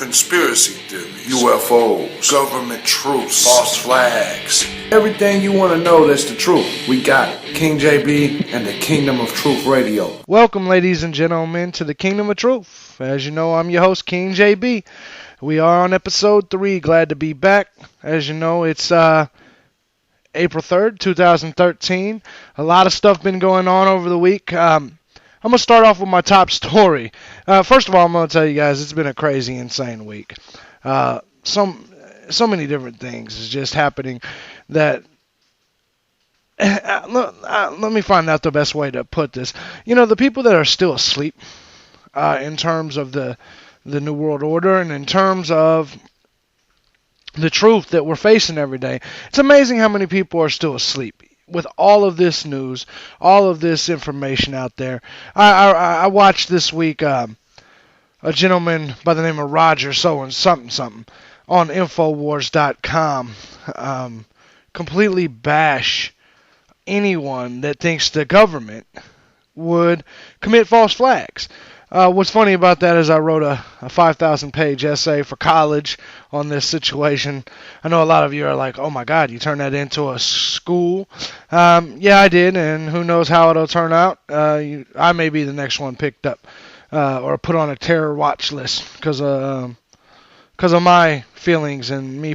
conspiracy theories, UFOs, government truths, false flags. Everything you want to know that's the truth. We got it. King JB and the Kingdom of Truth Radio. Welcome, ladies and gentlemen, to the Kingdom of Truth. As you know, I'm your host, King JB. We are on episode 3. Glad to be back. As you know, it's April 3rd, 2013. A lot of stuff been going on over the week. I'm going to start off with my top story. First of all, I'm going to tell you guys, it's been a crazy, insane week. So many different things is just happening that... let me find out the best way to put this. You know, the people that are still asleep in terms of the New World Order and in terms of the truth that we're facing every day, it's amazing how many people are still asleep. With all of this news, all of this information out there, I watched this week a gentleman by the name of Roger something on Infowars.com completely bash anyone that thinks the government would commit false flags. What's funny about that is I wrote a 5,000-page essay for college on this situation. I know a lot of you are like, oh my God, you turned that into a school. Yeah, I did, and who knows how it'll turn out. I may be the next one picked up or put on a terror watch list because of my feelings and me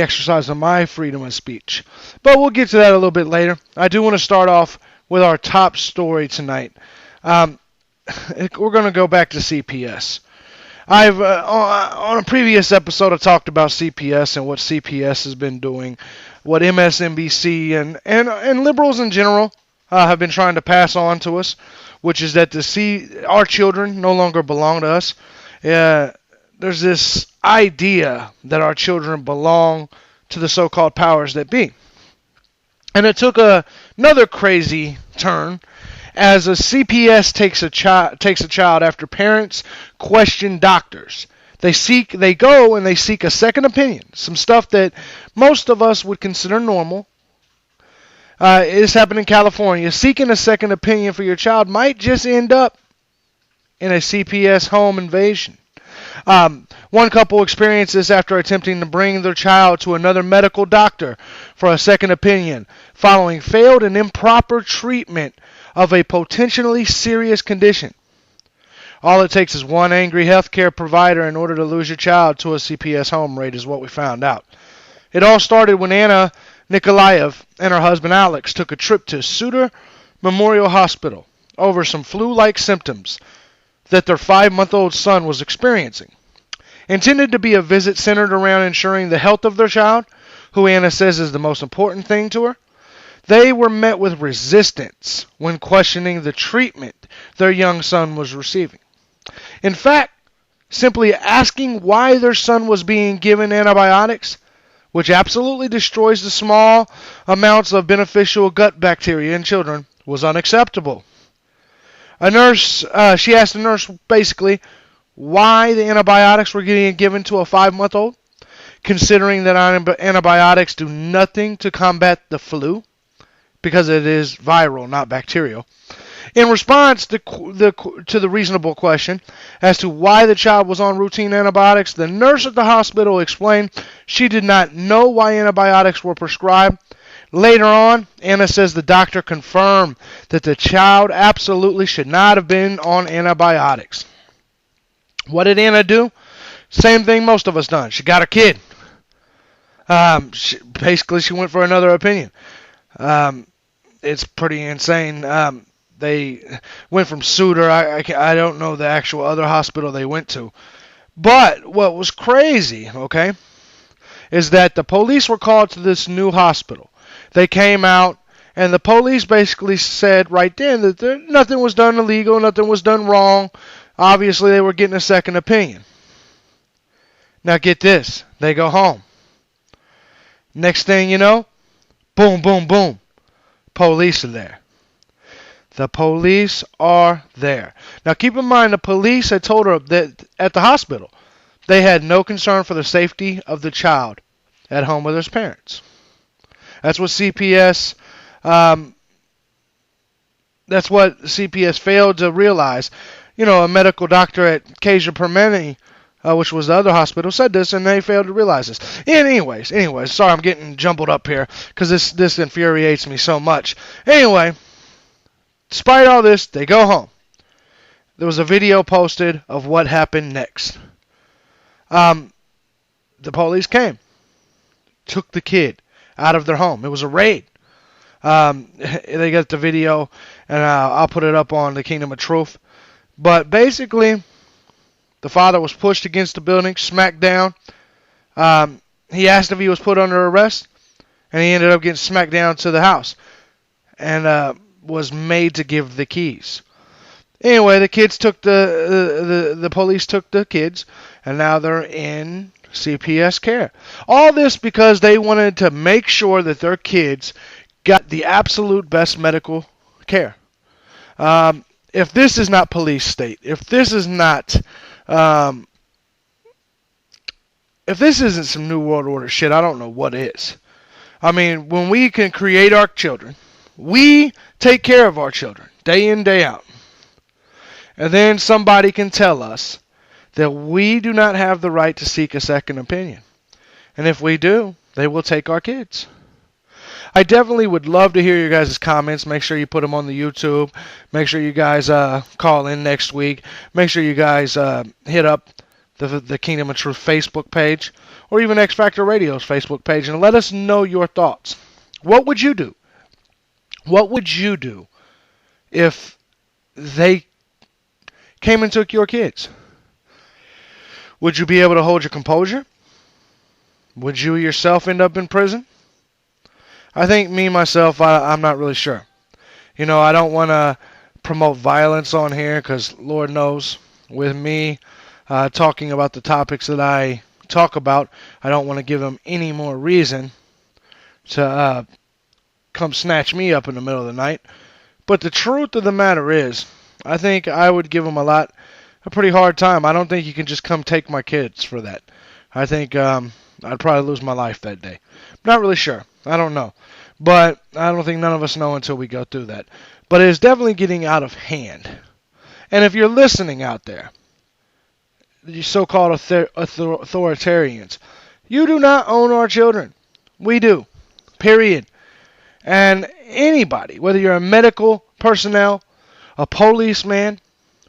exercising my freedom of speech. But we'll get to that a little bit later. I do want to start off with our top story tonight. We're going to go back to CPS. I've on a previous episode I talked about CPS and what CPS has been doing, what MSNBC and liberals in general have been trying to pass on to us, which is that our children no longer belong to us. There's this idea that our children belong to the so-called powers that be. And it took another crazy turn as a CPS takes a child after parents question doctors. They go and they seek a second opinion, some stuff that most of us would consider normal. It's happened in California. Seeking a second opinion for your child might just end up in a CPS home invasion. One couple experienced this after attempting to bring their child to another medical doctor for a second opinion following failed and improper treatment of a potentially serious condition. All it takes is one angry healthcare provider in order to lose your child to a CPS home raid is what we found out. It all started when Anna Nikolaev and her husband Alex took a trip to Sutter Memorial Hospital over some flu-like symptoms that their 5-month-old son was experiencing. Intended to be a visit centered around ensuring the health of their child, who Anna says is the most important thing to her, they were met with resistance when questioning the treatment their young son was receiving. In fact, simply asking why their son was being given antibiotics, which absolutely destroys the small amounts of beneficial gut bacteria in children, was unacceptable. She asked the nurse basically why the antibiotics were getting given to a 5-month-old, considering that antibiotics do nothing to combat the flu, because it is viral, not bacterial. In response to the reasonable question as to why the child was on routine antibiotics, the nurse at the hospital explained she did not know why antibiotics were prescribed. Later on, Anna says the doctor confirmed that the child absolutely should not have been on antibiotics. What did Anna do? Same thing most of us done. She got her kid. She went for another opinion. It's pretty insane. They went from Sutter. I don't know the actual other hospital they went to. But what was crazy, okay, is that the police were called to this new hospital. They came out, and the police basically said right then that nothing was done illegal, nothing was done wrong. Obviously, they were getting a second opinion. Now get this. They go home. Next thing you know, boom, boom, boom. Police are there. The police are there. Now keep in mind, the police had told her that at the hospital, they had no concern for the safety of the child at home with his parents. That's what CPS failed to realize. You know, a medical doctor at Kaiser Permanente which was the other hospital, said this, and they failed to realize this. Anyways, sorry, I'm getting jumbled up here because this infuriates me so much. Anyway, despite all this, they go home. There was a video posted of what happened next. The police came, took the kid out of their home. It was a raid. They got the video, and I'll put it up on the Kingdom of Truth. But basically, the father was pushed against the building, smacked down. He asked if he was put under arrest, and he ended up getting smacked down to the house, and was made to give the keys. Anyway, the kids took the police took the kids, and now they're in CPS care. All this because they wanted to make sure that their kids got the absolute best medical care. If this is not police state, if this is not, if this isn't some New World Order shit, I don't know what is. I mean, when we can create our children, we take care of our children day in, day out. And then somebody can tell us that we do not have the right to seek a second opinion. And if we do, they will take our kids. I definitely would love to hear your guys' comments. Make sure you put them on the YouTube. Make sure you guys call in next week. Make sure you guys hit up the Kingdom of Truth Facebook page or even X Factor Radio's Facebook page and let us know your thoughts. What would you do? What would you do if they came and took your kids? Would you be able to hold your composure? Would you yourself end up in prison? I think me, myself, I'm not really sure. You know, I don't want to promote violence on here because Lord knows with me talking about the topics that I talk about, I don't want to give them any more reason to come snatch me up in the middle of the night. But the truth of the matter is, I think I would give them a pretty hard time. I don't think you can just come take my kids for that. I think I'd probably lose my life that day. Not really sure. I don't know. But I don't think none of us know until we go through that. But it is definitely getting out of hand. And if you're listening out there, you so-called authoritarians, you do not own our children. We do. Period. And anybody, whether you're a medical personnel, a policeman,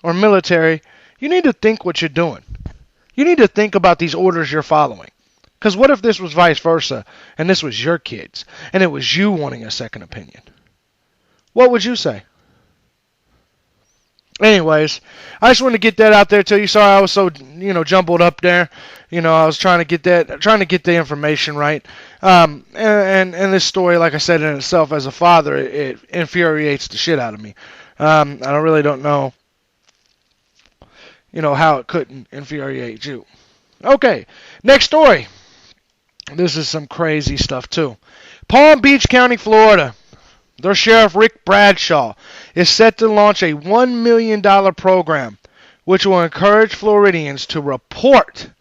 or military, you need to think what you're doing. You need to think about these orders you're following. Because what if this was vice versa, and this was your kids, and it was you wanting a second opinion? What would you say? Anyways, I just wanted to get that out there to you. Sorry I was so, jumbled up there. I was trying to get the information right. And this story, like I said, in itself, as a father, it infuriates the shit out of me. I don't know, how it couldn't infuriate you. Okay, next story. This is some crazy stuff, too. Palm Beach County, Florida. Their Sheriff Rick Bradshaw is set to launch a $1 million program which will encourage Floridians to report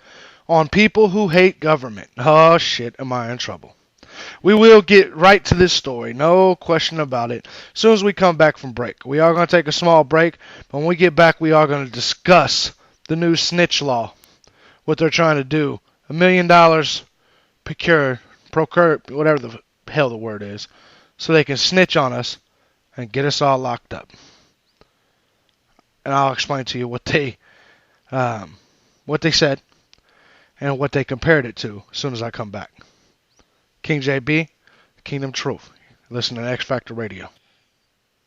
on people who hate government. Oh, shit, am I in trouble? We will get right to this story, no question about it, as soon as we come back from break. We are going to take a small break, but when we get back, we are going to discuss the new snitch law, what they're trying to do. $1 million procure, whatever the hell the word is, so they can snitch on us and get us all locked up. And I'll explain to you what they said and what they compared it to as soon as I come back. King JB, Kingdom Truth. Listen to X Factor Radio.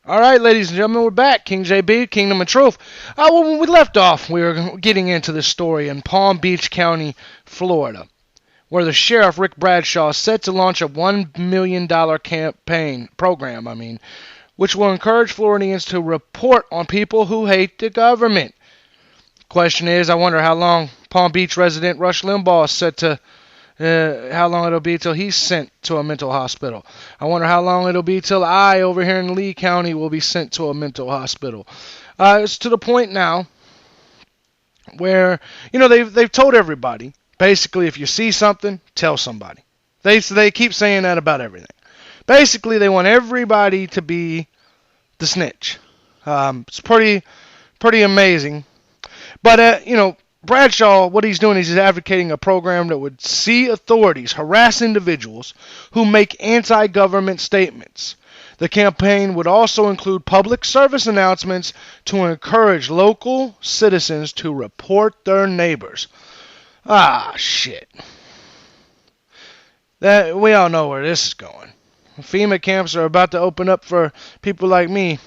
All right, ladies and gentlemen, we're back. King JB, Kingdom of Truth. When we left off, we were getting into this story in Palm Beach County, Florida, where the Sheriff, Rick Bradshaw, is set to launch a $1 million program, which will encourage Floridians to report on people who hate the government. Question is, I wonder how long Palm Beach resident Rush Limbaugh is set to, how long it'll be till he's sent to a mental hospital. I wonder how long it'll be till I, over here in Lee County, will be sent to a mental hospital. It's to the point now where, they've told everybody, basically, if you see something, tell somebody. They keep saying that about everything. Basically, they want everybody to be the snitch. It's pretty amazing. But, Bradshaw, what he's doing is he's advocating a program that would see authorities harass individuals who make anti-government statements. The campaign would also include public service announcements to encourage local citizens to report their neighbors. Ah, shit. We all know where this is going. FEMA camps are about to open up for people like me,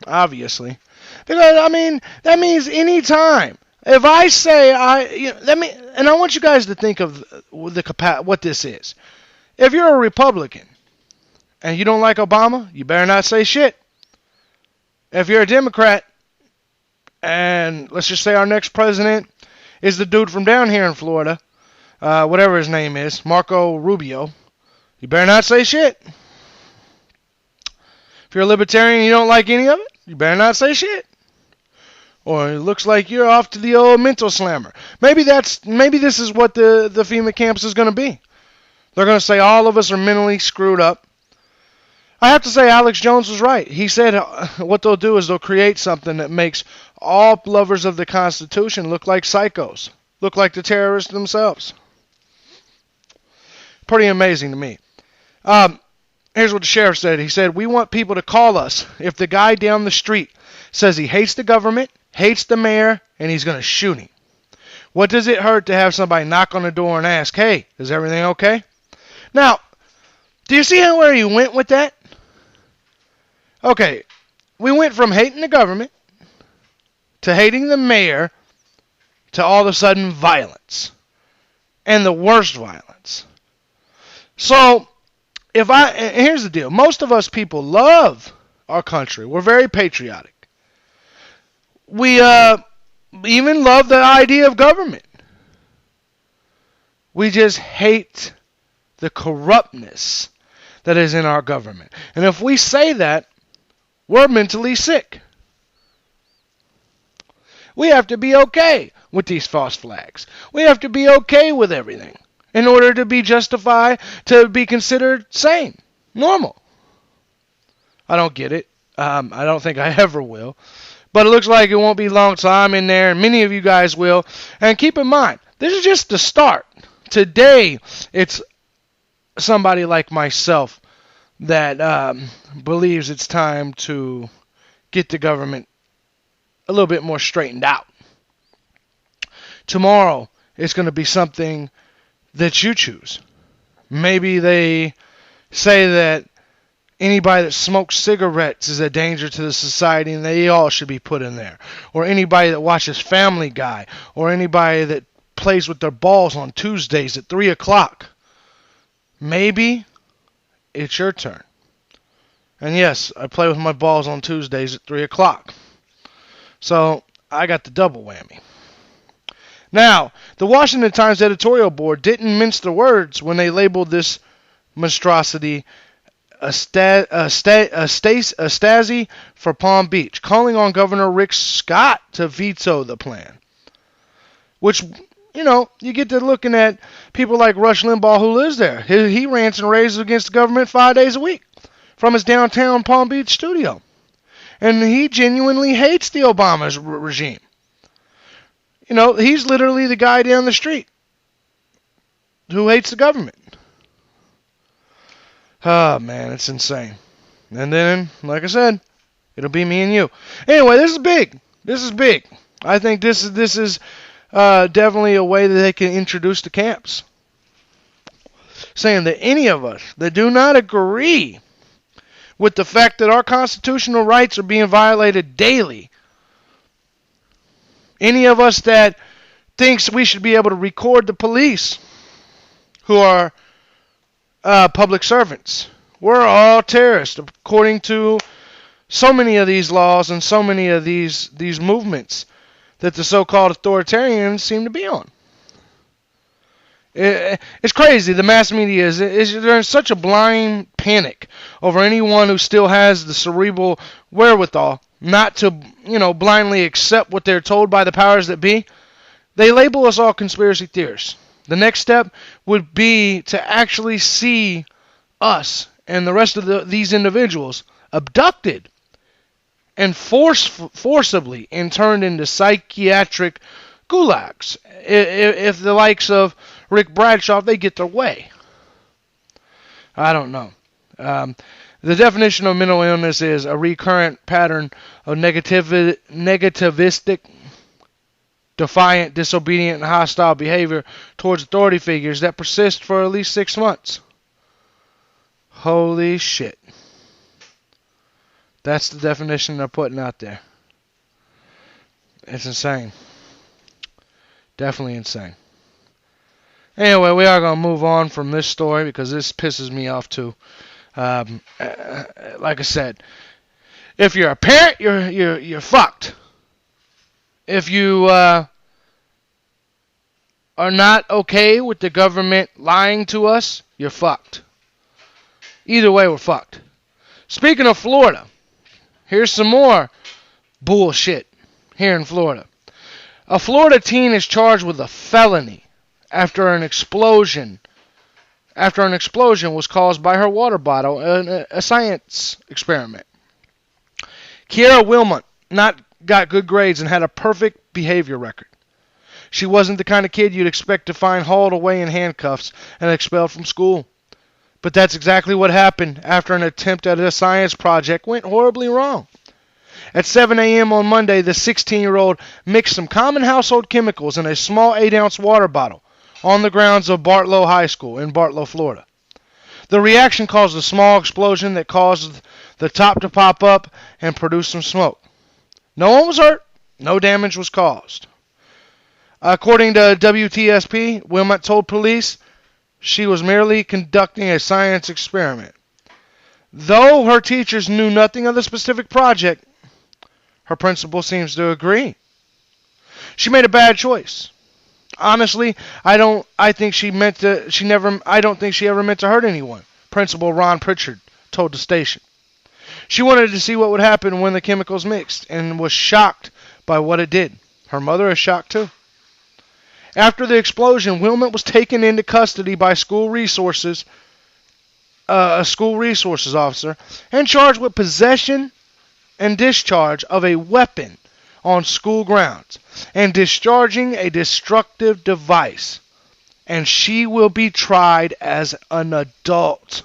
obviously. Because, I mean, that means any time. If I say, and I want you guys to think of what this is. If you're a Republican and you don't like Obama, you better not say shit. If you're a Democrat and let's just say our next president is the dude from down here in Florida, whatever his name is, Marco Rubio, you better not say shit. If you're a libertarian and you don't like any of it, you better not say shit. Or it looks like you're off to the old mental slammer. Maybe this is what the FEMA camps is going to be. They're going to say all of us are mentally screwed up. I have to say Alex Jones was right. He said what they'll do is they'll create something that makes all lovers of the Constitution look like psychos, look like the terrorists themselves. Pretty amazing to me. Here's what the sheriff said. He said, we want people to call us if the guy down the street says he hates the government, hates the mayor, and he's going to shoot him. What does it hurt to have somebody knock on the door and ask, hey, is everything okay? Now, do you see where he went with that? Okay, we went from hating the government to hating the mayor to all of a sudden violence. And the worst violence. So, here's the deal. Most of us people love our country. We're very patriotic. We even love the idea of government. We just hate the corruptness that is in our government. And if we say that, we're mentally sick. We have to be okay with these false flags. We have to be okay with everything in order to be justified, to be considered sane, normal. I don't get it. I don't think I ever will. But it looks like it won't be long till I'm in there, and many of you guys will. And keep in mind, this is just the start. Today, it's somebody like myself that believes it's time to get the government a little bit more straightened out. Tomorrow, it's going to be something that you choose. Maybe they say that anybody that smokes cigarettes is a danger to the society and they all should be put in there. Or anybody that watches Family Guy. Or anybody that plays with their balls on Tuesdays at 3 o'clock. Maybe it's your turn. And yes, I play with my balls on Tuesdays at 3 o'clock. So I got the double whammy. Now, the Washington Times editorial board didn't mince the words when they labeled this monstrosity a Stasi for Palm Beach, calling on Governor Rick Scott to veto the plan. Which, you get to looking at people like Rush Limbaugh who lives there. He rants and raves against the government 5 days a week from his downtown Palm Beach studio. And he genuinely hates the Obama regime. He's literally the guy down the street who hates the government. Oh, man, it's insane. And then, like I said, it'll be me and you. Anyway, this is big. This is big. I think this is definitely a way that they can introduce the camps. Saying that any of us that do not agree with the fact that our constitutional rights are being violated daily, any of us that thinks we should be able to record the police who are public servants, we're all terrorists according to so many of these laws and so many of these movements that the so-called authoritarians seem to be on. It's crazy. The mass media they're in such a blind panic over anyone who still has the cerebral wherewithal not to, blindly accept what they're told by the powers that be. They label us all conspiracy theorists. The next step would be to actually see us and the rest of these individuals abducted and forcibly and turned into psychiatric gulags. If the likes of Rick Bradshaw, they get their way. I don't know. The definition of mental illness is a recurrent pattern of negativistic, defiant, disobedient, and hostile behavior towards authority figures that persists for at least 6 months. Holy shit. That's the definition they're putting out there. It's insane. Definitely insane. Anyway, we are going to move on from this story because this pisses me off too. Like I said, if you're a parent, you're fucked. If you are not okay with the government lying to us, you're fucked. Either way, we're fucked. Speaking of Florida, here's some more bullshit here in Florida. A Florida teen is charged with a felony after an explosion was caused by her water bottle in a science experiment. Kiera Wilmot got good grades and had a perfect behavior record. She wasn't the kind of kid you'd expect to find hauled away in handcuffs and expelled from school. But that's exactly what happened after an attempt at a science project went horribly wrong. At 7 a.m. on Monday, the 16-year-old mixed some common household chemicals in a small 8-ounce water bottle on the grounds of Bartlow High School in Bartlow, Florida. The reaction caused a small explosion that caused the top to pop up and produce some smoke. No one was hurt. No damage was caused. According to WTSP, Wilmot told police she was merely conducting a science experiment. Though her teachers knew nothing of the specific project, her principal seems to agree. She made a bad choice. Honestly, I don't think she ever meant to hurt anyone, Principal Ron Pritchard told the station. She wanted to see what would happen when the chemicals mixed and was shocked by what it did. Her mother is shocked too. After the explosion, Wilmot was taken into custody by a school resources officer and charged with possession and discharge of a weapon on school grounds and discharging a destructive device. And she will be tried as an adult.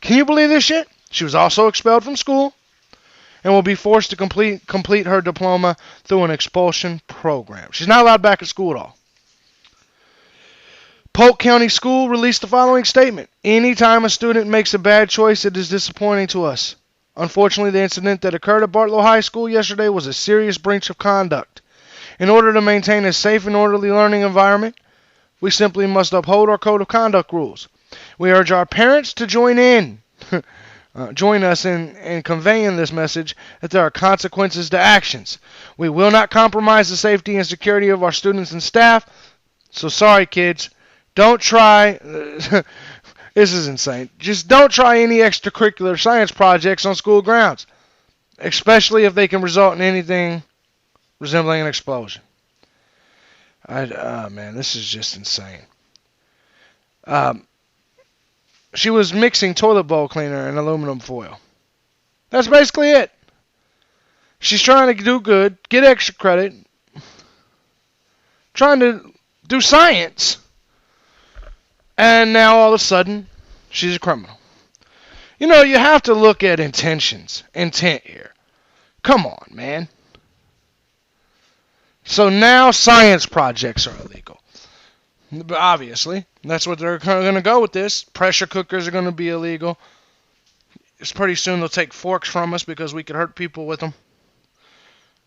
Can you believe this shit? She was also expelled from school and will be forced to complete her diploma through an expulsion program. She's not allowed back at school at all. Polk County School released the following statement. Anytime a student makes a bad choice, it is disappointing to us. Unfortunately, the incident that occurred at Bartlow High School yesterday was a serious breach of conduct. In order to maintain a safe and orderly learning environment, we simply must uphold our code of conduct rules. We urge our parents to join us in conveying this message that there are consequences to actions. We will not compromise the safety and security of our students and staff. So sorry, kids. Don't try... This is insane. Just don't try any extracurricular science projects on school grounds, especially if they can result in anything resembling an explosion. Man, this is just insane. She was mixing toilet bowl cleaner and aluminum foil. That's basically it. She's trying to do good, get extra credit, trying to do science. And now all of a sudden, she's a criminal. You know, you have to look at intent here. Come on, man. So now science projects are illegal. Obviously, that's what they're going to go with this. Pressure cookers are going to be illegal. It's pretty soon they'll take forks from us because we could hurt people with them.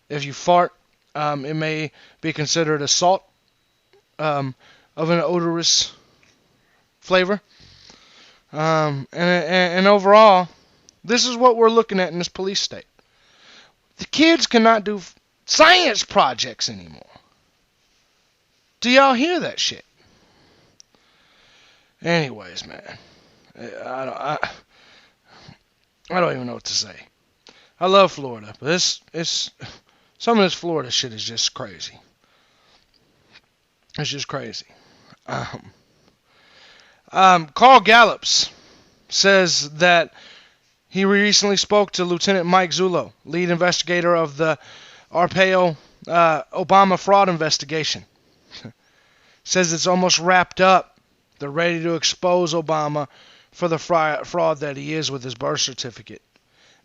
If you fart, it may be considered assault of an odorous flavor. And overall, this is what we're looking at in this police state. The kids cannot do science projects anymore. Do y'all hear that shit? Anyways, man, I don't even know what to say. I love Florida, but some of this Florida shit is just crazy. It's just crazy. Carl Gallups says that he recently spoke to Lieutenant Mike Zullo, lead investigator of the Arpaio Obama fraud investigation. Says it's almost wrapped up. They're ready to expose Obama for the fraud that he is with his birth certificate.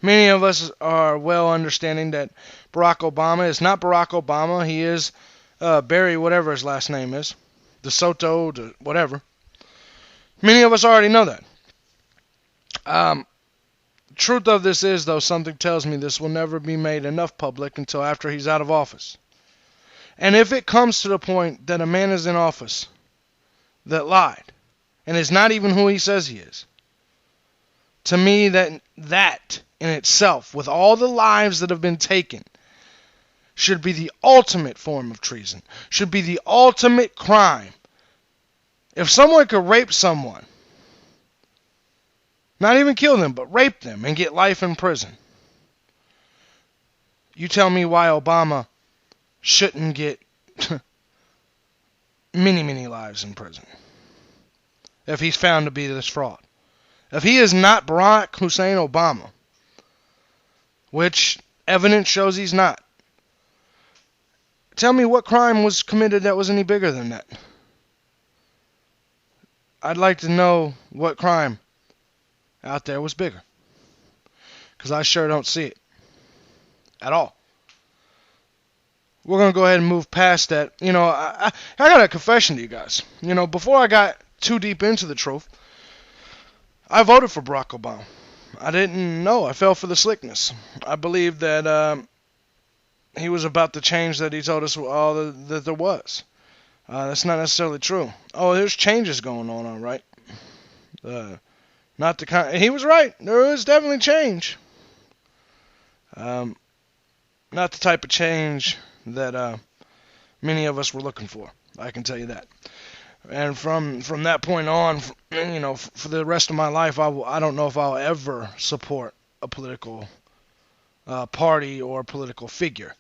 Many of us are well understanding that Barack Obama is not Barack Obama. He is Barry, whatever his last name is. DeSoto, whatever. Many of us already know that. Truth of this is, though, something tells me this will never be made enough public until after he's out of office. And if it comes to the point that a man is in office that lied and is not even who he says he is, to me that in itself, with all the lives that have been taken, should be the ultimate form of treason, should be the ultimate crime. If someone could rape someone, not even kill them, but rape them and get life in prison, you tell me why Obama shouldn't get many lives in prison if he's found to be this fraud. If he is not Barack Hussein Obama, which evidence shows he's not, tell me what crime was committed that was any bigger than that. I'd like to know what crime out there was bigger, because I sure don't see it at all. We're going to go ahead and move past that. You know, I got a confession to you guys. You know, before I got too deep into the truth, I voted for Barack Obama. I didn't know. I fell for the slickness. I believed that he was about the change that he told us that there was. That's not necessarily true. Oh, there's changes going on, all right. Not the kind. He was right. There is definitely change. Not the type of change that many of us were looking for. I can tell you that. And from that point on, you know, for the rest of my life, I don't know if I'll ever support a political party or political figure.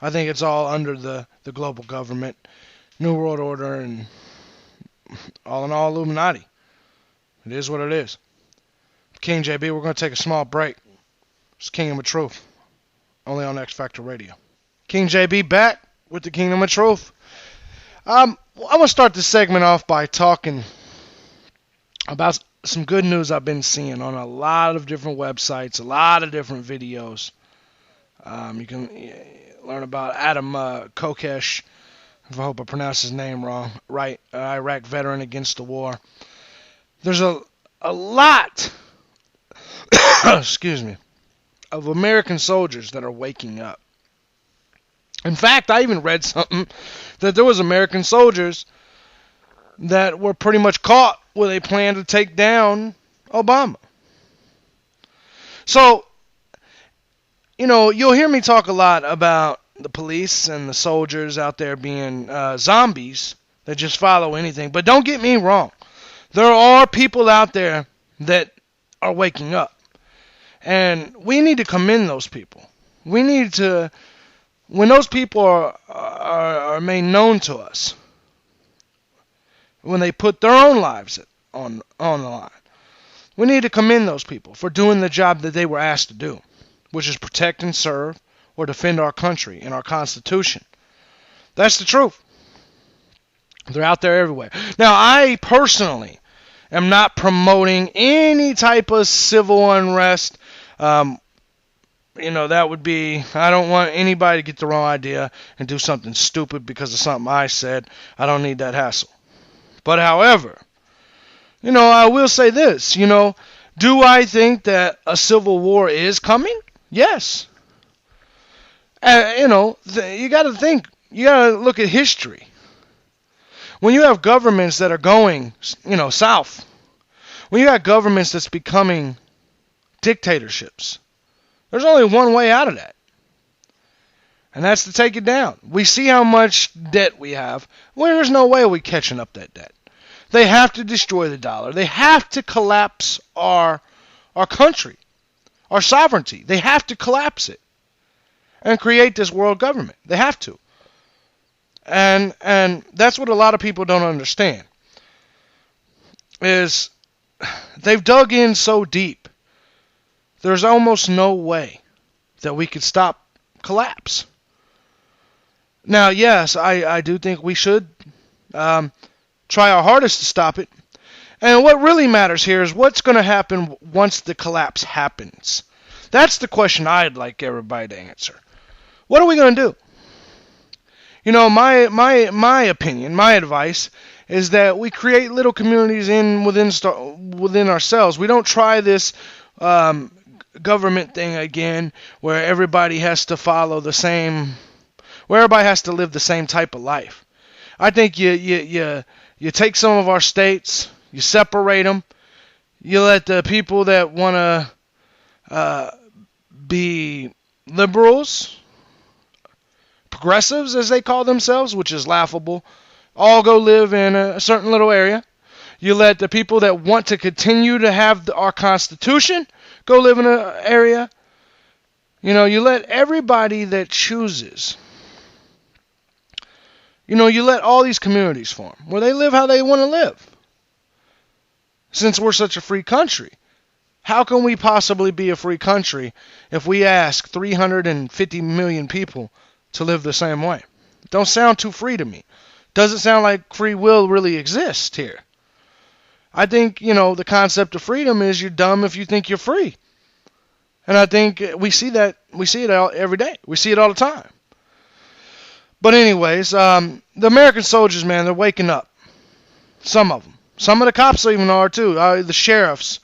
I think it's all under the global government, New World Order, and all in all, Illuminati. It is what it is. King JB, we're going to take a small break. It's Kingdom of Truth, only on X Factor Radio. King JB back with the Kingdom of Truth. I'm going to start this segment off by talking about some good news I've been seeing on a lot of different websites, a lot of different videos. You can learn about Adam Kokesh, I hope I pronounced his name wrong, right? Iraq veteran against the war. There's a lot, excuse me, of American soldiers that are waking up. In fact, I even read something that there was American soldiers that were pretty much caught with a plan to take down Obama. So, you know, you'll hear me talk a lot about the police and the soldiers out there being zombies that just follow anything. But don't get me wrong. There are people out there that are waking up. And we need to commend those people. We need to, when those people are made known to us, when they put their own lives on the line, we need to commend those people for doing the job that they were asked to do, which is protect and serve or defend our country and our Constitution. That's the truth. They're out there everywhere. Now, I personally am not promoting any type of civil unrest. You know, that would be, I don't want anybody to get the wrong idea and do something stupid because of something I said. I don't need that hassle. But however, you know, I will say this, you know, do I think that a civil war is coming? Yes. You know, you got to think, you got to look at history. When you have governments that are going, you know, south, when you have governments that's becoming dictatorships, there's only one way out of that. And that's to take it down. We see how much debt we have. Well, there's no way we're catching up that debt. They have to destroy the dollar. They have to collapse our country, our sovereignty. They have to collapse it and create this world government. They have to. And that's what a lot of people don't understand, is they've dug in so deep, there's almost no way that we could stop collapse. Now, yes, I do think we should try our hardest to stop it. And what really matters here is what's going to happen once the collapse happens. That's the question I'd like everybody to answer. What are we going to do? You know, my opinion, my advice is that we create little communities within ourselves. We don't try this government thing again where everybody has to follow the same, where everybody has to live the same type of life. I think you take some of our states, you separate them, you let the people that want to be liberals, progressives as they call themselves, which is laughable, all go live in a certain little area. You let the people that want to continue to have our Constitution go live in an area. You know, you let everybody that chooses. You know, you let all these communities form where they live how they want to live. Since we're such a free country, how can we possibly be a free country if we ask 350 million people to live the same way? Don't sound too free to me. Doesn't sound like free will really exists here. I think, you know, the concept of freedom is you're dumb if you think you're free. And I think we see it every day. We see it all the time. But anyways, the American soldiers, man, they're waking up. Some of them. Some of the cops even are too. The sheriffs.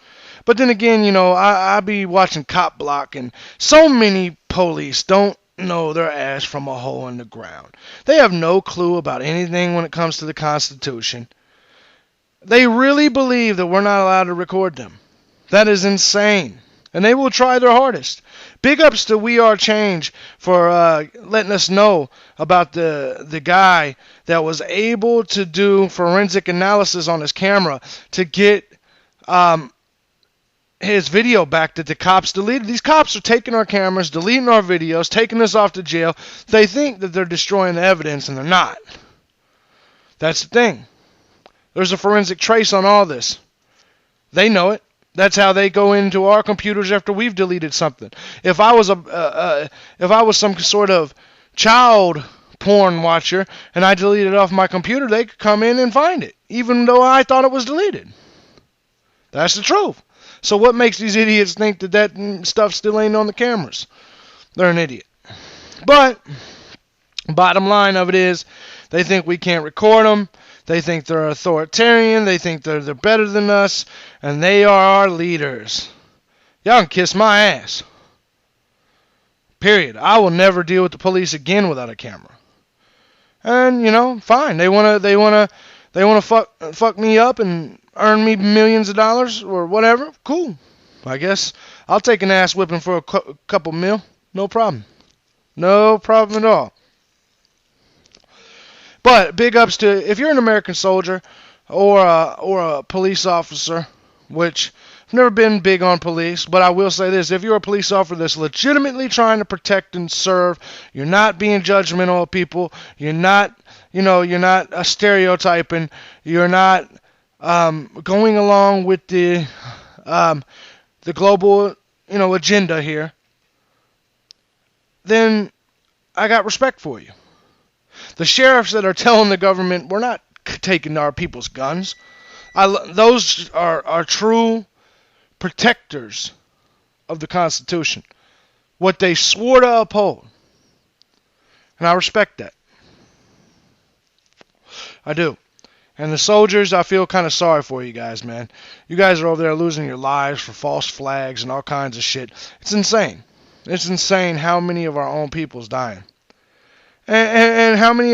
But then again, you know, I be watching Cop Block, and so many police don't know their ass from a hole in the ground. They have no clue about anything when it comes to the Constitution. They really believe that we're not allowed to record them. That is insane. And they will try their hardest. Big ups to We Are Change for letting us know about the guy that was able to do forensic analysis on his camera to get his video back that the cops deleted. These cops are taking our cameras, deleting our videos, taking us off to jail. They think that they're destroying the evidence, and they're not. That's the thing. There's a forensic trace on all this. They know it. That's how they go into our computers after we've deleted something. If I was some sort of child porn watcher and I deleted it off my computer, they could come in and find it, even though I thought it was deleted. That's the truth. So what makes these idiots think that stuff still ain't on the cameras? They're an idiot. But bottom line of it is, they think we can't record them. They think they're authoritarian. They think they're better than us. And they are our leaders. Y'all can kiss my ass. Period. I will never deal with the police again without a camera. And, you know, fine. They wanna fuck me up and earn me millions of dollars or whatever. Cool. I guess I'll take an ass whipping for a couple mil. No problem. No problem at all. But big ups to, if you're an American soldier or a police officer, which I've never been big on police, but I will say this: if you're a police officer that's legitimately trying to protect and serve, you're not being judgmental of people, you're not stereotyping, you're not going along with the global agenda here, then I got respect for you. The sheriffs that are telling the government we're not taking our people's guns, those are true protectors of the Constitution, what they swore to uphold. And I respect that. I do. And the soldiers, I feel kind of sorry for you guys, man. You guys are over there losing your lives for false flags and all kinds of shit. It's insane. It's insane how many of our own people's dying. And how many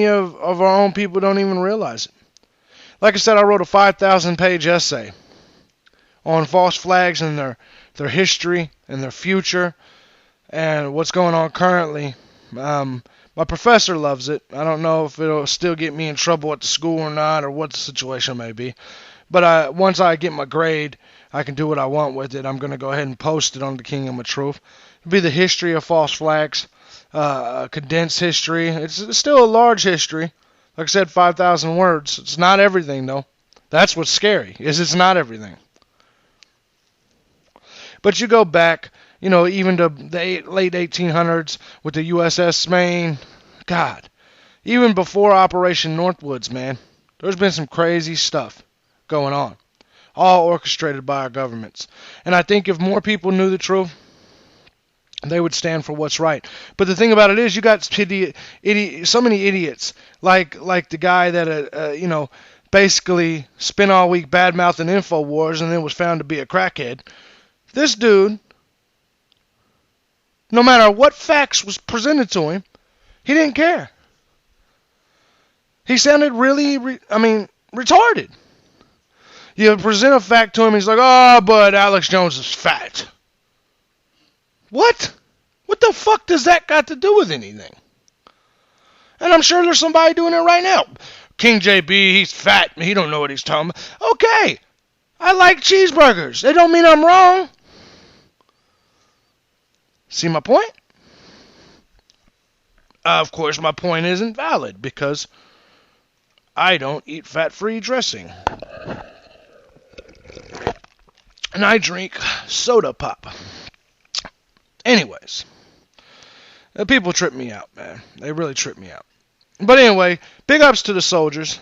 of our own people don't even realize it? Like I said, I wrote a 5,000-page essay on false flags and their history and their future and what's going on currently. My professor loves it. I don't know if it'll still get me in trouble at the school or not, or what the situation may be. But once I get my grade, I can do what I want with it. I'm going to go ahead and post it on the Kingdom of Truth. It'll be the history of false flags, condensed history. It's still a large history. Like I said, 5,000 words. It's not everything, though. That's what's scary, is it's not everything. But you go back even the late 1800s with the USS Maine. God, even before Operation Northwoods, man, there's been some crazy stuff going on, all orchestrated by our governments. And I think if more people knew the truth, they would stand for what's right. But the thing about it is, you got so many idiots, like the guy that basically spent all week bad-mouthing InfoWars and then was found to be a crackhead. This dude, no matter what facts was presented to him, he didn't care. He sounded really, retarded. You present a fact to him, he's like, oh, but Alex Jones is fat. What? What the fuck does that got to do with anything? And I'm sure there's somebody doing it right now. King JB, he's fat. He don't know what he's talking about. Okay. I like cheeseburgers. They don't mean I'm wrong. See my point? Of course, my point isn't valid because I don't eat fat-free dressing. And I drink soda pop. Anyways, people trip me out, man. They really trip me out. But anyway, big ups to the soldiers.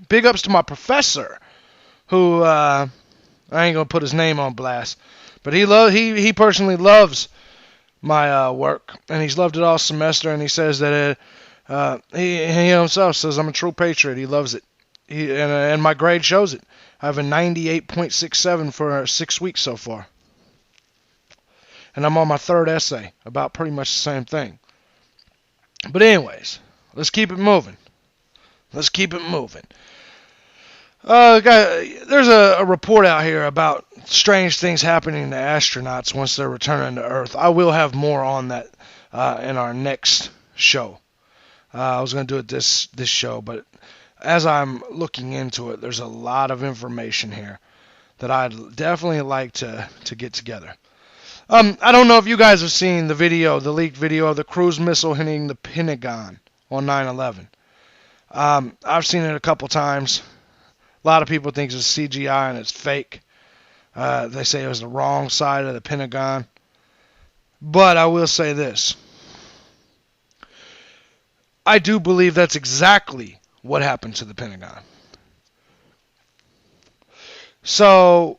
Big ups to my professor, who I ain't gonna put his name on blast, but he personally loves my work, and he's loved it all semester. And he says that he himself says I'm a true patriot. He loves it. And my grade shows it. I have a 98.67 for 6 weeks so far. And I'm on my third essay about pretty much the same thing. But anyways, let's keep it moving. There's a report out here about strange things happening to astronauts once they're returning to Earth. I will have more on that in our next show. I was going to do it this show, but as I'm looking into it, there's a lot of information here that I'd definitely like to get together. I don't know if you guys have seen the leaked video of the cruise missile hitting the Pentagon on 9/11. I've seen it a couple times. A lot of people think it's CGI and it's fake. They say it was the wrong side of the Pentagon. But I will say this. I do believe that's exactly what happened to the Pentagon. So,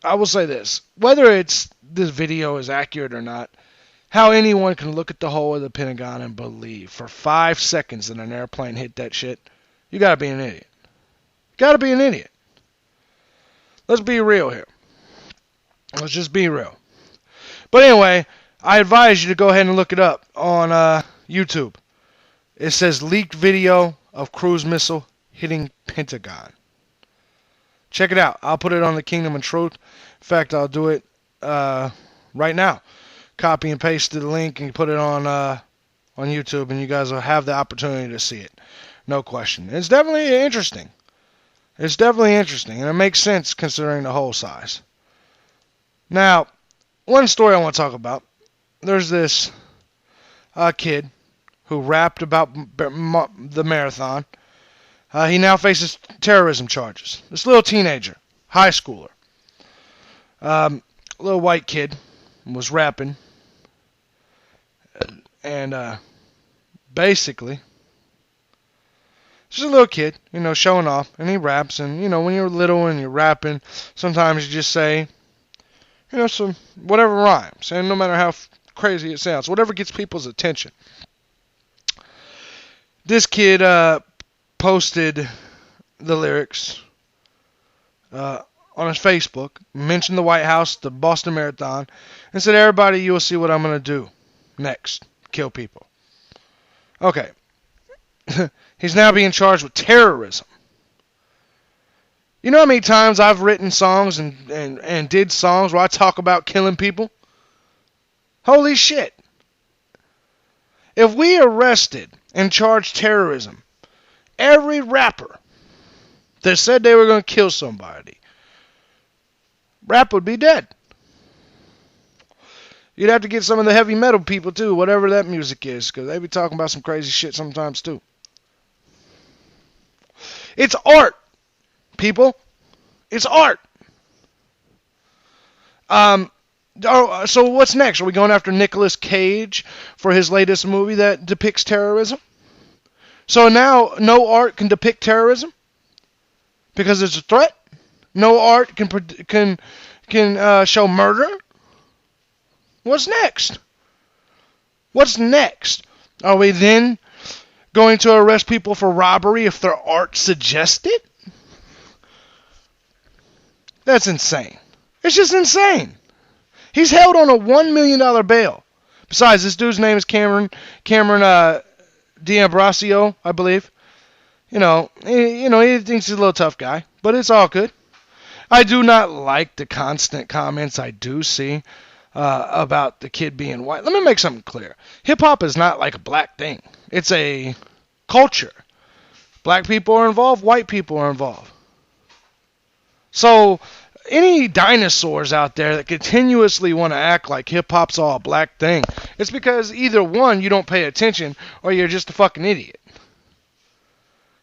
I will say this, whether this video is accurate or not, how anyone can look at the whole of the Pentagon and believe for 5 seconds that an airplane hit that shit, you gotta be an idiot. Let's be real here. Let's just be real. But anyway, I advise you to go ahead and look it up on YouTube. It says leaked video of cruise missile hitting Pentagon. Check it out. I'll put it on the Kingdom of Truth. In fact, I'll do it right now. Copy and paste the link and put it on YouTube, and you guys will have the opportunity to see it. No question. It's definitely interesting. And it makes sense considering the hole size. Now, one story I want to talk about. There's this kid who rapped about the marathon. He now faces terrorism charges. This little teenager, high schooler, little white kid, was rapping, and basically, just a little kid, showing off, and he raps, and when you're little and you're rapping, sometimes you just say, some whatever rhymes, and no matter how crazy it sounds, whatever gets people's attention. This kid posted the lyrics on his Facebook, mentioned the White House, the Boston Marathon, and said, everybody, you will see what I'm going to do next. Kill people. Okay. He's now being charged with terrorism. You know how many times I've written songs and did songs where I talk about killing people? Holy shit. If we arrested and charged terrorism every rapper that said they were going to kill somebody, rap would be dead. You'd have to get some of the heavy metal people too, whatever that music is, because they be talking about some crazy shit sometimes too. It's art, people. It's art. Oh, so what's next? Are we going after Nicolas Cage for his latest movie that depicts terrorism? So now no art can depict terrorism because it's a threat. No art can show murder. What's next? What's next? Are we then going to arrest people for robbery if their art suggests it? That's insane. It's just insane. He's held on a $1 million bail. Besides, this dude's name is Cameron D'Ambrosio, I believe. He thinks he's a little tough guy, but it's all good. I do not like the constant comments I do see about the kid being white. Let me make something clear. Hip-hop is not like a black thing. It's a culture. Black people are involved. White people are involved. So any dinosaurs out there that continuously want to act like hip-hop's all a black thing, it's because either one, you don't pay attention, or you're just a fucking idiot.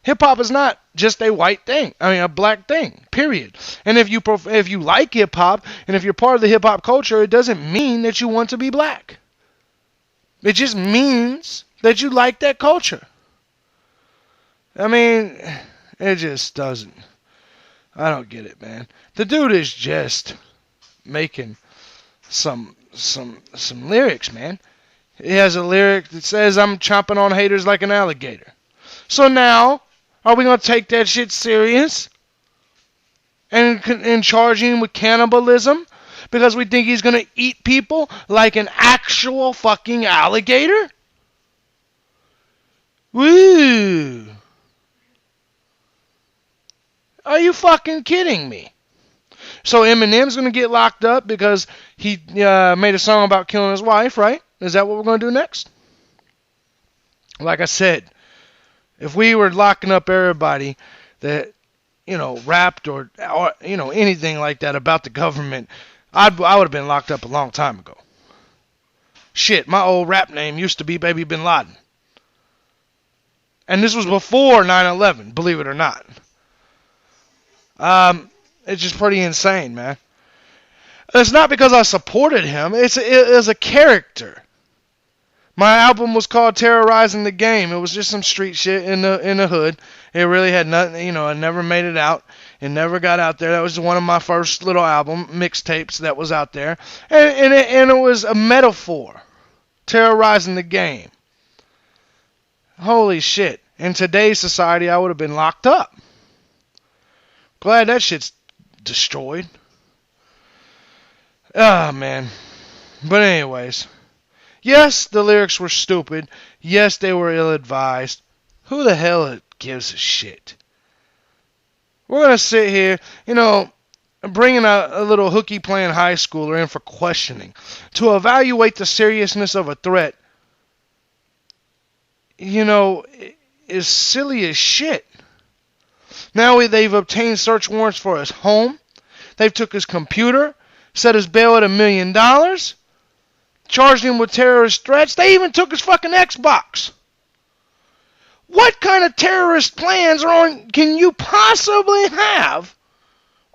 Hip-hop is not just a white thing. I mean, a black thing, period. And if you like hip-hop, and if you're part of the hip-hop culture, it doesn't mean that you want to be black. It just means that you like that culture. I mean, it just doesn't. I don't get it, man. The dude is just making some lyrics, man. He has a lyric that says, "I'm chomping on haters like an alligator." So now, are we going to take that shit serious and charge him with cannibalism because we think he's going to eat people like an actual fucking alligator? Woo! Are you fucking kidding me? So Eminem's going to get locked up because he made a song about killing his wife, right? Is that what we're going to do next? Like I said, if we were locking up everybody that, rapped or anything like that about the government, I would have been locked up a long time ago. Shit, my old rap name used to be Baby Bin Laden. And this was before 9/11, believe it or not. It's just pretty insane, man. It's not because I supported him. It was a character. My album was called Terrorizing the Game. It was just some street shit in the hood. It really had nothing, I never made it out. It never got out there. That was one of my first little album mixtapes that was out there. And it was a metaphor. Terrorizing the game. Holy shit. In today's society, I would have been locked up. Glad that shit's destroyed. Ah, man. But anyways. Yes, the lyrics were stupid. Yes, they were ill-advised. Who the hell gives a shit? We're going to sit here, bringing a little hooky-playing high schooler in for questioning to evaluate the seriousness of a threat, is silly as shit. Now they've obtained search warrants for his home. They've took his computer, set his bail at $1 million, charged him with terrorist threats. They even took his fucking Xbox. What kind of terrorist plans can you possibly have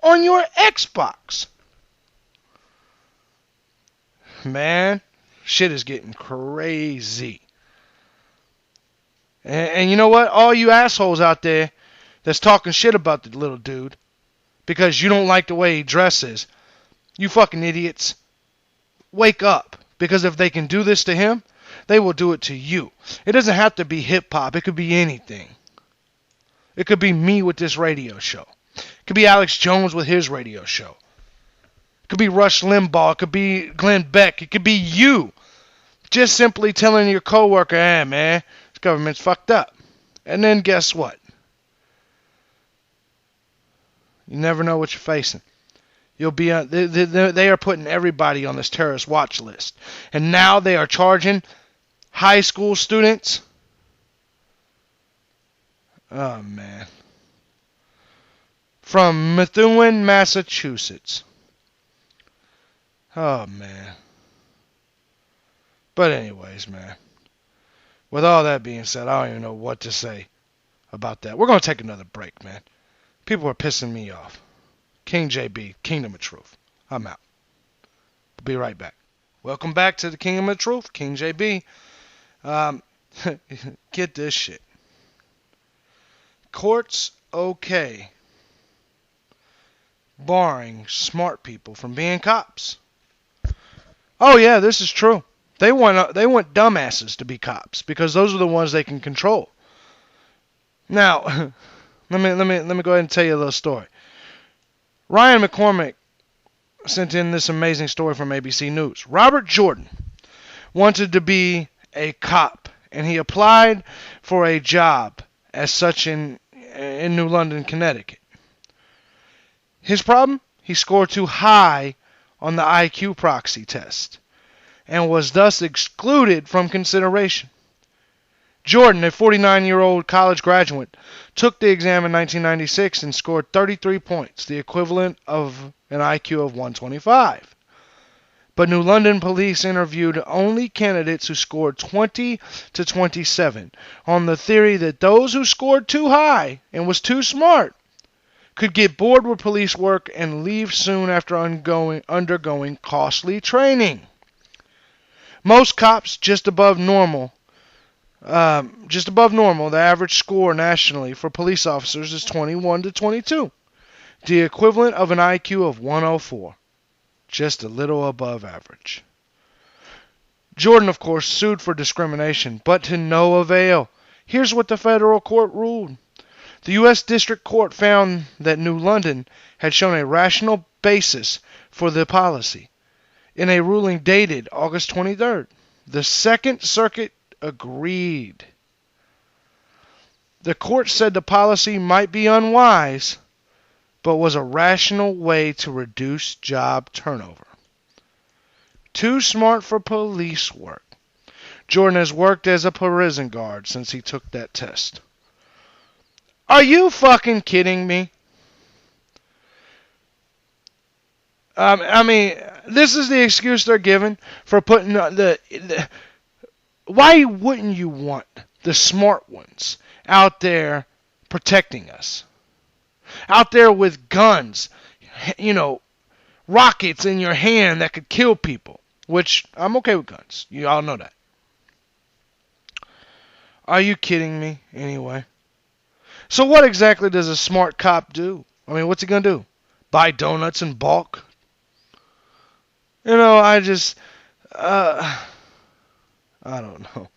on your Xbox? Man, shit is getting crazy. And you know what? All you assholes out there that's talking shit about the little dude because you don't like the way he dresses, you fucking idiots, wake up. Because if they can do this to him, they will do it to you. It doesn't have to be hip-hop. It could be anything. It could be me with this radio show. It could be Alex Jones with his radio show. It could be Rush Limbaugh. It could be Glenn Beck. It could be you. Just simply telling your coworker, hey, man, this government's fucked up. And then guess what? You never know what you're facing. You'll be they are putting everybody on this terrorist watch list. And now they are charging high school students. Oh, man. From Methuen, Massachusetts. Oh, man. But anyways, man. With all that being said, I don't even know what to say about that. We're going to take another break, man. People are pissing me off. King JB, Kingdom of Truth. I'm out. Be right back. Welcome back to the Kingdom of Truth, King JB. Get this shit. Courts okay, barring smart people from being cops. Oh yeah, this is true. They want dumbasses to be cops because those are the ones they can control. Now, let me go ahead and tell you a little story. Ryan McCormick sent in this amazing story from ABC News. Robert Jordan wanted to be a cop, and he applied for a job as such in New London, Connecticut. His problem? He scored too high on the IQ proxy test and was thus excluded from consideration. Jordan, a 49-year-old college graduate, took the exam in 1996 and scored 33 points, the equivalent of an IQ of 125. But New London police interviewed only candidates who scored 20 to 27 on the theory that those who scored too high and was too smart could get bored with police work and leave soon after undergoing costly training. Most cops just above normal. The average score nationally for police officers is 21 to 22, the equivalent of an IQ of 104, just a little above average. Jordan, of course, sued for discrimination, but to no avail. Here's what the federal court ruled. The U.S. District Court found that New London had shown a rational basis for the policy. In a ruling dated August 23rd, the Second Circuit agreed. The court said the policy might be unwise, but was a rational way to reduce job turnover. Too smart for police work. Jordan has worked as a prison guard since he took that test. Are you fucking kidding me? I mean, this is the excuse they're given for putting why wouldn't you want the smart ones out there protecting us? Out there with guns, rockets in your hand that could kill people, which I'm okay with guns. You all know that. Are you kidding me? Anyway. So what exactly does a smart cop do? I mean, what's he going to do? Buy donuts in bulk? I don't know.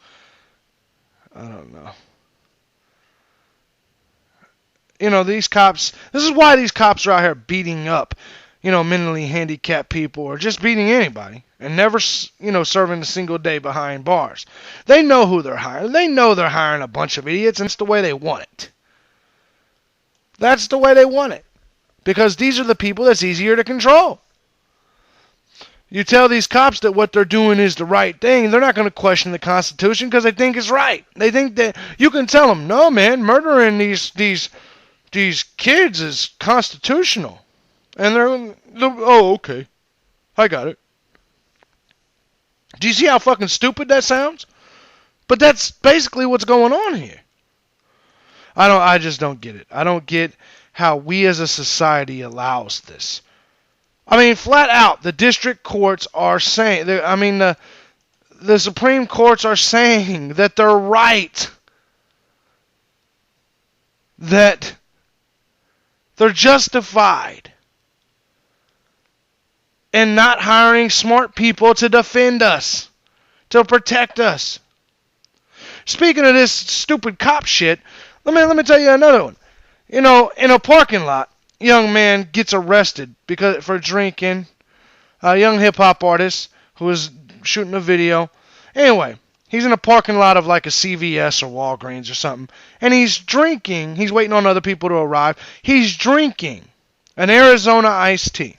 These cops, this is why these cops are out here beating up, mentally handicapped people or just beating anybody and never, serving a single day behind bars. They know who they're hiring. They know they're hiring a bunch of idiots, and it's the way they want it. That's the way they want it. Because these are the people that's easier to control. You tell these cops that what they're doing is the right thing, they're not going to question the Constitution because they think it's right. They think that you can tell them, no, man, murdering these kids is constitutional. And they're, oh, okay, I got it. Do you see how fucking stupid that sounds? But that's basically what's going on here. I just don't get it. I don't get how we as a society allows this. I mean, flat out, the district courts are saying, the Supreme Courts are saying that they're right. That they're justified in not hiring smart people to defend us, to protect us. Speaking of this stupid cop shit, let me tell you another one. In a parking lot, young man gets arrested for drinking. A young hip-hop artist who was shooting a video. Anyway, he's in a parking lot of like a CVS or Walgreens or something. And he's drinking. He's waiting on other people to arrive. He's drinking an Arizona iced tea.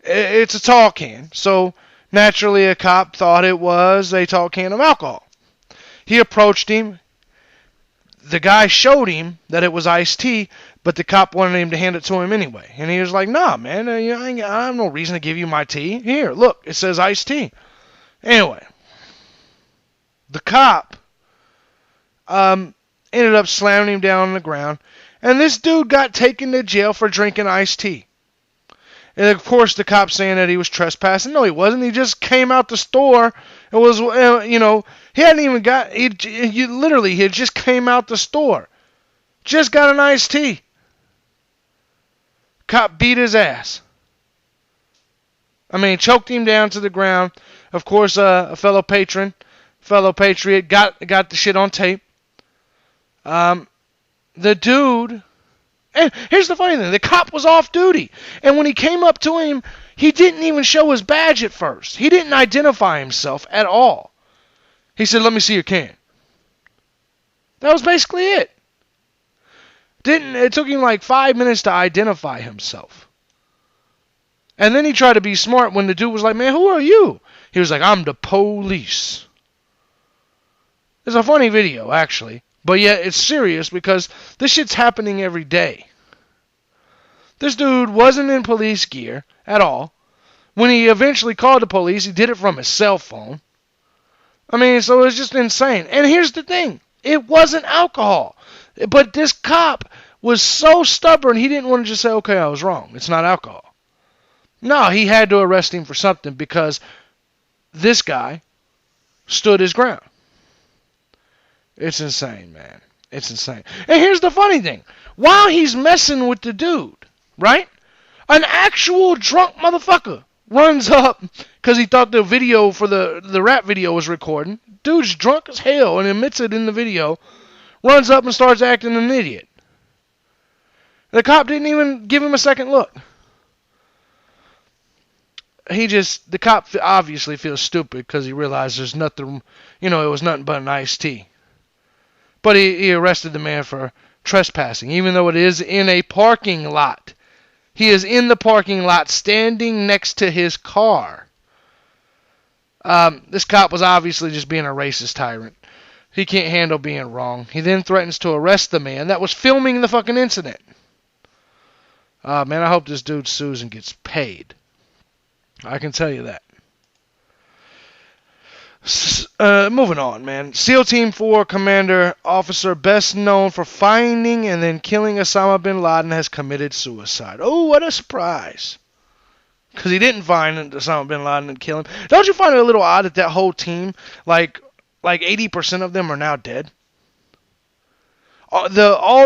It's a tall can. So naturally a cop thought it was a tall can of alcohol. He approached him. The guy showed him that it was iced tea, but the cop wanted him to hand it to him anyway. And he was like, nah, man, I have no reason to give you my tea. Here, look, it says iced tea. Anyway, the cop ended up slamming him down on the ground, and this dude got taken to jail for drinking iced tea. And of course, the cop saying that he was trespassing. No, he wasn't. He just came out the store. It was, he hadn't even got. He just came out the store. Just got an iced tea. Cop beat his ass. I mean, choked him down to the ground. Of course, a fellow patriot, got the shit on tape. The dude. And here's the funny thing. The cop was off duty. And when he came up to him, he didn't even show his badge at first. He didn't identify himself at all. He said, "Let me see your can." That was basically it. It took him like 5 minutes to identify himself. And then he tried to be smart when the dude was like, "Man, who are you?" He was like, "I'm the police." It's a funny video, actually. But yet, it's serious because this shit's happening every day. This dude wasn't in police gear at all. When he eventually called the police, he did it from his cell phone. I mean, so it was just insane. And here's the thing. It wasn't alcohol. But this cop was so stubborn, he didn't want to just say, "Okay, I was wrong. It's not alcohol." No, he had to arrest him for something because this guy stood his ground. It's insane, man. It's insane. And here's the funny thing. While he's messing with the dude, right? An actual drunk motherfucker runs up because he thought the video for the rap video was recording. Dude's drunk as hell and admits it in the video. Runs up and starts acting an idiot. The cop didn't even give him a second look. The cop obviously feels stupid because he realized there's nothing, it was nothing but an iced tea. But he arrested the man for trespassing, even though it is in a parking lot. He is in the parking lot standing next to his car. This cop was obviously just being a racist tyrant. He can't handle being wrong. He then threatens to arrest the man that was filming the fucking incident. Man, I hope this dude sues and gets paid. I can tell you that. Moving on, man. SEAL Team 4 Commander Officer best known for finding and then killing Osama bin Laden has committed suicide. Oh, what a surprise. Because he didn't find Osama bin Laden and kill him. Don't you find it a little odd that that whole team, like 80% of them are now dead? All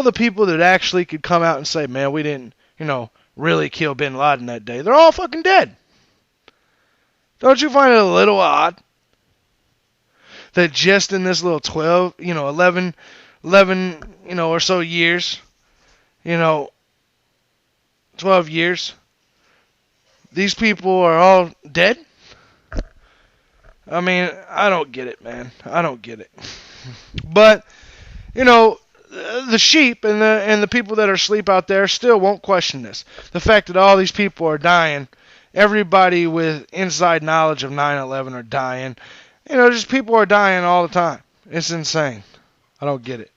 the people that actually could come out and say, "Man, we didn't, really kill bin Laden that day," they're all fucking dead. Don't you find it a little odd that just in this little 11, or so years, 12 years, these people are all dead? I mean, I don't get it, man. I don't get it. But, the sheep and the people that are asleep out there still won't question this. The fact that all these people are dying, everybody with inside knowledge of 9/11 are dying. Just people are dying all the time. It's insane. I don't get it.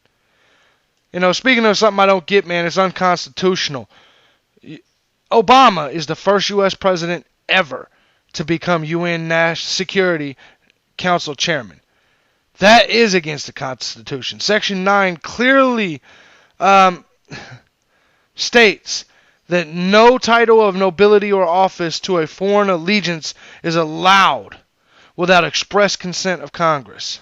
Speaking of something I don't get, man, it's unconstitutional. Obama is the first U.S. president ever to become UN National Security Council chairman. That is against the Constitution. Section 9 clearly states that no title of nobility or office to a foreign allegiance is allowed without express consent of Congress.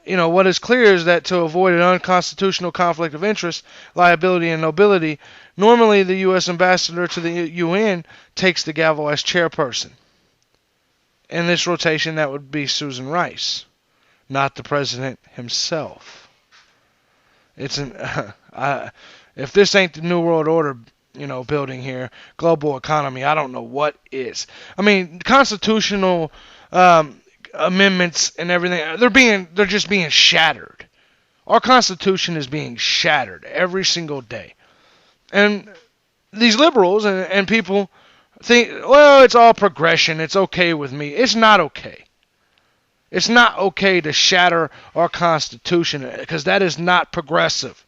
What is clear is that to avoid an unconstitutional conflict of interest, liability, and nobility, normally the U.S. ambassador to the UN takes the gavel as chairperson. In this rotation, that would be Susan Rice, not the president himself. If this ain't the New World Order, building here, global economy, I don't know what is. I mean, constitutional amendments and everything, they're just being shattered. Our Constitution is being shattered every single day. And these liberals and people think, well, it's all progression, it's okay with me. It's not okay. It's not okay to shatter our Constitution because that is not progressive.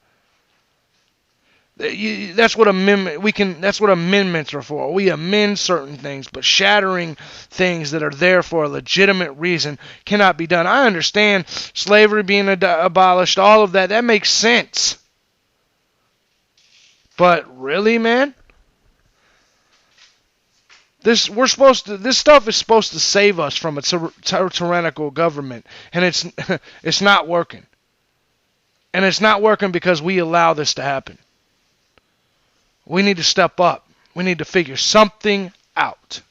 That's what amendments are for. We amend certain things, but shattering things that are there for a legitimate reason cannot be done. I understand slavery being abolished, all of that makes sense. But really, man? This stuff is supposed to save us from a tyrannical government, and it's not working. And it's not working because we allow this to happen. We need to step up. We need to figure something out.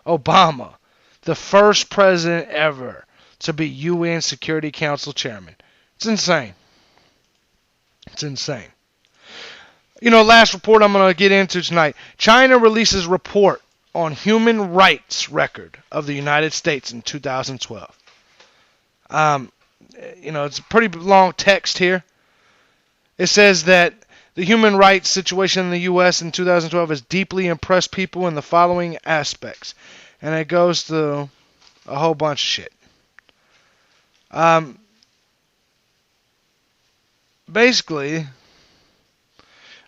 Obama, the first president ever to be UN Security Council chairman. It's insane. It's insane. Last report I'm going to get into tonight. China releases report on human rights record of the United States in 2012. It's a pretty long text here. It says that the human rights situation in the U.S. in 2012 has deeply impressed people in the following aspects. And it goes through a whole bunch of shit. Basically,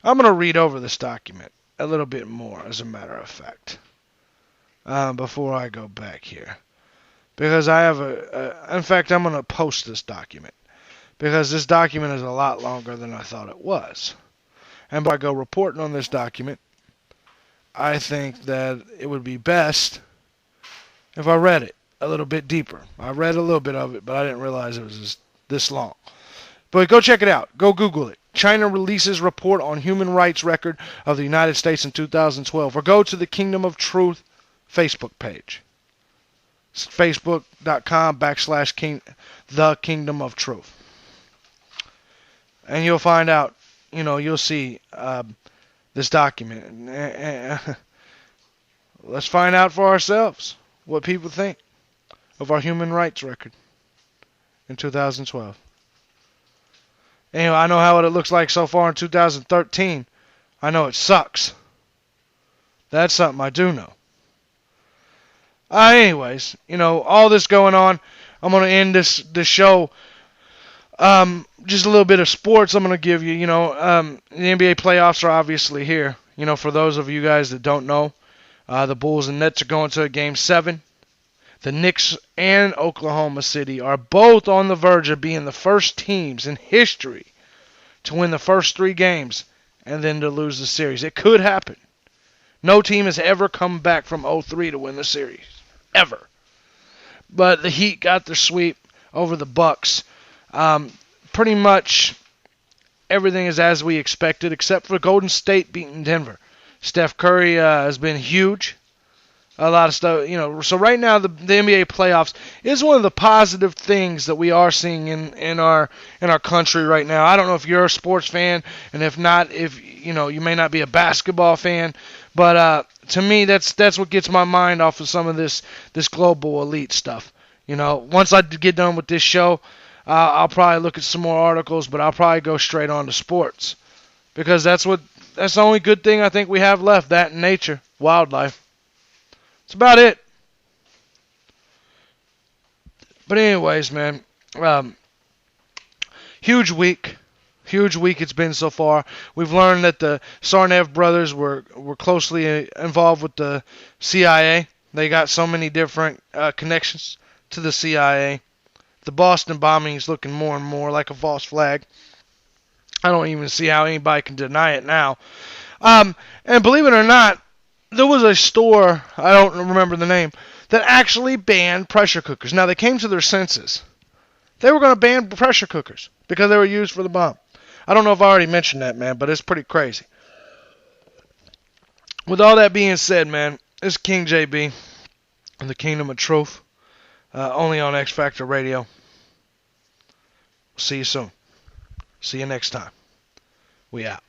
I'm going to read over this document a little bit more, as a matter of fact, before I go back here. Because I have in fact, I'm going to post this document. Because this document is a lot longer than I thought it was. And before I go reporting on this document, I think that it would be best if I read it a little bit deeper. I read a little bit of it, but I didn't realize it was this long. But go check it out. Go Google it. China releases report on human rights record of the United States in 2012. Or go to the Kingdom of Truth Facebook page. It's facebook.com/the Kingdom of Truth. And you'll find out, you'll see this document. Let's find out for ourselves what people think of our human rights record in 2012. Anyway, I know how it looks like so far in 2013. I know it sucks. That's something I do know. Anyways, all this going on, I'm going to end this show. Just a little bit of sports I'm going to give you. The NBA playoffs are obviously here. For those of you guys that don't know, the Bulls and Nets are going to a Game 7. The Knicks and Oklahoma City are both on the verge of being the first teams in history to win the first 3 games and then to lose the series. It could happen. No team has ever come back from 0-3 to win the series. Ever. But the Heat got their sweep over the Bucks. Pretty much everything is as we expected, except for Golden State beating Denver. Steph Curry has been huge. A lot of stuff, So right now, the NBA playoffs is one of the positive things that we are seeing in our country right now. I don't know if you're a sports fan, and if not, if you may not be a basketball fan, but to me, that's what gets my mind off of some of this global elite stuff. Once I get done with this show, I'll probably look at some more articles, but I'll probably go straight on to sports because that's the only good thing I think we have left. That and nature, wildlife. That's about it. But anyways, man, huge week it's been so far. We've learned that the Tsarnaev brothers were closely involved with the CIA. They got so many different connections to the CIA. The Boston bombing is looking more and more like a false flag. I don't even see how anybody can deny it now. And believe it or not, there was a store, I don't remember the name, that actually banned pressure cookers. Now, they came to their senses. They were going to ban pressure cookers because they were used for the bomb. I don't know if I already mentioned that, man, but it's pretty crazy. With all that being said, man, it's King JB in the Kingdom of Truth, only on X Factor Radio. See you soon. See you next time. We out.